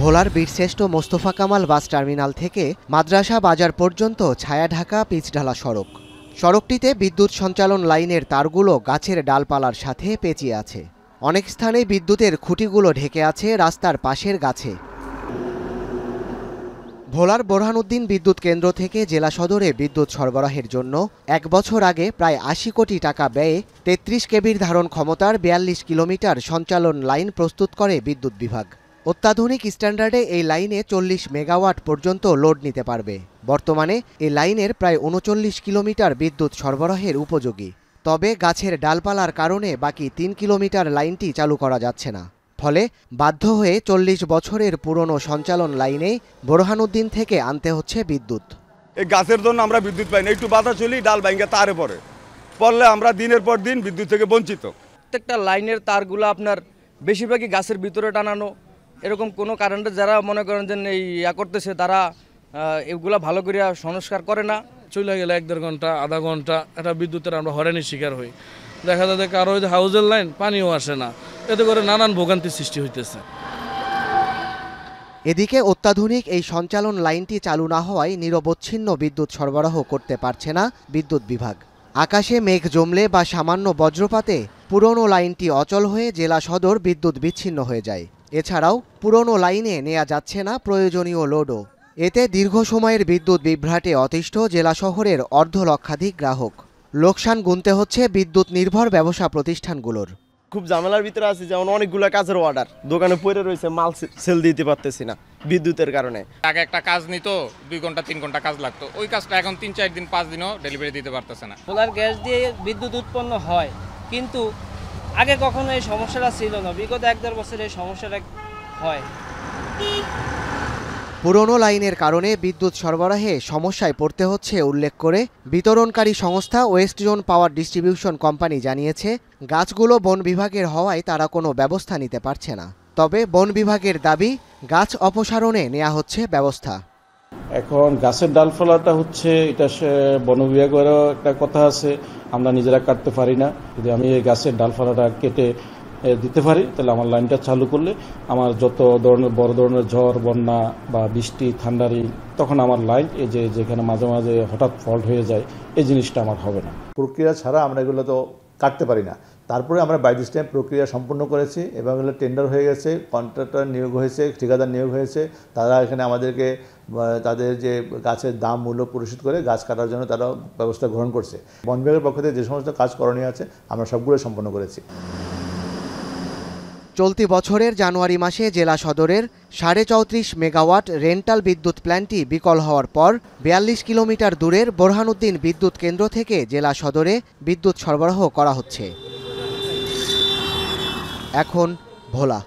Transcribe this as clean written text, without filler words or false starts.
ভোলার বীরশ্রেষ্ঠ Mostafa Kamal bus terminal থেকে মাদ্রাসা বাজার পর্যন্ত ছায়াঢাকা পিচঢালা সড়ক। সড়কটিতে বিদ্যুৎ সঞ্চালন লাইনের তারগুলো গাছের ডালপালার সাথে পেঁচিয়ে আছে। অনেক স্থানে বিদ্যুতের খুঁটিগুলো ঢেকে আছে রাস্তার পাশের গাছে। ভোলার বোরহানউদ্দিন বিদ্যুৎ কেন্দ্র থেকে জেলা সদরে বিদ্যুৎ সরবরাহের জন্য ১ বছর আগে প্রায় ৮০ কোটি টাকা ব্যয়ে ৩৩ কেবির ধারণ ক্ষমতার ৪২ কিলোমিটার সঞ্চালন লাইন প্রস্তুত করে বিদ্যুৎ বিভাগ। অত্যাধুনিক স্ট্যান্ডার্ডে এই লাইনে ৪০ মেগাওয়াট পর্যন্ত লোড নিতে পারবে। বর্তমানে এই লাইনের প্রায় ৩৯ কিলোমিটার বিদ্যুৎ সরবরাহের উপযোগী। তবে গাছের ডালপালার কারণে বাকি ৩ কিলোমিটার লাইনটি চালু করা যাচ্ছে না। ফলে বাধ্য হয়ে ৪০ বছরের পুরনো সঞ্চালন লাইনেই বোরহানউদ্দিন থেকে আনতে হচ্ছে বিদ্যুৎ। এই গাছের জন্য আমরা বিদ্যুৎ পাই না, একটু বাধা চলি ডাল ভাঙ্গা তারে পড়লে আমরা দিনের পর দিন বিদ্যুৎ থেকে বঞ্চিত। প্রত্যেকটা লাইনের তারগুলো আপনার বেশিরভাগই গাছের ভিতরে টানানো। এরকম কোনো কারেন্টে যারা মনে করেন যে এই করতেছে তারা এগুলা ভালো করে সংস্কার করে না। চলে গেলে ১-১.৫ ঘন্টা আধা ঘন্টা একটা বিদ্যুতের আমরা হয়রানির শিকার হই। দেখা যাচ্ছে কারো হাউজের লাইন পানিও আসে না, এতে করে নানান ভোগান্তির সৃষ্টি হইতেছে। এদিকে অত্যাধুনিক এই সঞ্চালন লাইনটি চালু না হওয়ায় নিরবচ্ছিন্ন বিদ্যুৎ সরবরাহ করতে পারছে না বিদ্যুৎ বিভাগ। আকাশে মেঘ জমলে বা সামান্য বজ্রপাতে পুরনো লাইনটি অচল হয়ে জেলা সদর বিদ্যুৎ বিচ্ছিন্ন হয়ে যায়। এছাড়াও পুরনো লাইনে নেওয়া যাচ্ছে না প্রয়োজনীয় লোডও। এতে দীর্ঘ সময়ের বিদ্যুৎ বিভ্রাটে অতিষ্ঠ জেলা শহরের অর্ধলক্ষাধিক গ্রাহক। লোকসান গুনতে হচ্ছে বিদ্যুৎ নির্ভর ব্যবসা প্রতিষ্ঠানগুলোর। খুব ঝামেলার ভিতরে আছি, যেমন অনেকগুলো কাজের অর্ডার দোকানে পড়ে রয়েছে, মাল সেল দিতে পারতেছি না বিদ্যুতের কারণে। আগে একটা কাজ নিত 2 ঘন্টা 3 ঘন্টা কাজ লাগতো, ওই কাজটা এখন 3-4 দিন 5 দিনও ডেলিভারি দিতে পারতেছে না। সোলার গ্যাস দিয়ে বিদ্যুৎ উৎপন্ন হয়, কিন্তু আগে কখনো এই সমস্যাটা ছিল না। বিগত 1-1.5 বছর এই সমস্যাটা হয়। পুরনো লাইনের কারণে বিদ্যুৎ সরবরাহে সমস্যায় পড়তে হচ্ছে উল্লেখ করে বিতরণকারী সংস্থা West zone power distribution company জানিয়েছে, গাছগুলো বন বিভাগের হওয়ায় তারা কোনো ব্যবস্থা নিতে পারছে না। তবে বন বিভাগের দাবি, গাছ অপসারণে নেওয়া হচ্ছে ব্যবস্থা। এখন গাছের ডালপালাটা হচ্ছে এটা বন বিভাগেরও একটা কথা আছে, আমরা নিজেরা কাটতে পারি না। যদি আমি এই গাছের ডালপালাটা কেটে দিতে পারি তাহলে আমার লাইনটা চালু করলে আমার যত ধরনের বড় ধরনের ঝড় বন্যা বা বৃষ্টি ঠান্ডারি, তখন আমার লাইন এই যেখানে মাঝে মাঝে হঠাৎ ফল্ট হয়ে যায়, এই জিনিসটা আমার হবে না। প্রক্রিয়া ছাড়া আমরা এগুলো তো কাটতে পারি না। তারপরে আমরা বাই দিস টাইম প্রক্রিয়া সম্পূর্ণ করেছি এবং এগুলো টেন্ডার হয়ে গেছে, কন্ট্রাক্টর নিয়োগ হয়েছে, ঠিকাদার নিয়োগ হয়েছে। তারা এখানে আমাদেরকে তাদের যে গাছের দাম মূল্য পরিশোধ করে গাছ কাটার জন্য তারা ব্যবস্থা গ্রহণ করছে। বন বিভাগের পক্ষ থেকে যে সমস্ত কাজ করণীয় আছে আমরা সবগুলো সম্পন্ন করেছি। চলতি বছরের জানুয়ারি মাসে জেলা সদরের 34.5 মেগাওয়াট রেন্টাল বিদ্যুৎ প্ল্যান্টটি বিকল হওয়ার পর 42 কিলোমিটার দূরের বোরহানউদ্দিন বিদ্যুৎ কেন্দ্র থেকে জেলা সদরে বিদ্যুৎ সরবরাহ করা হচ্ছে। এখন ভোলা।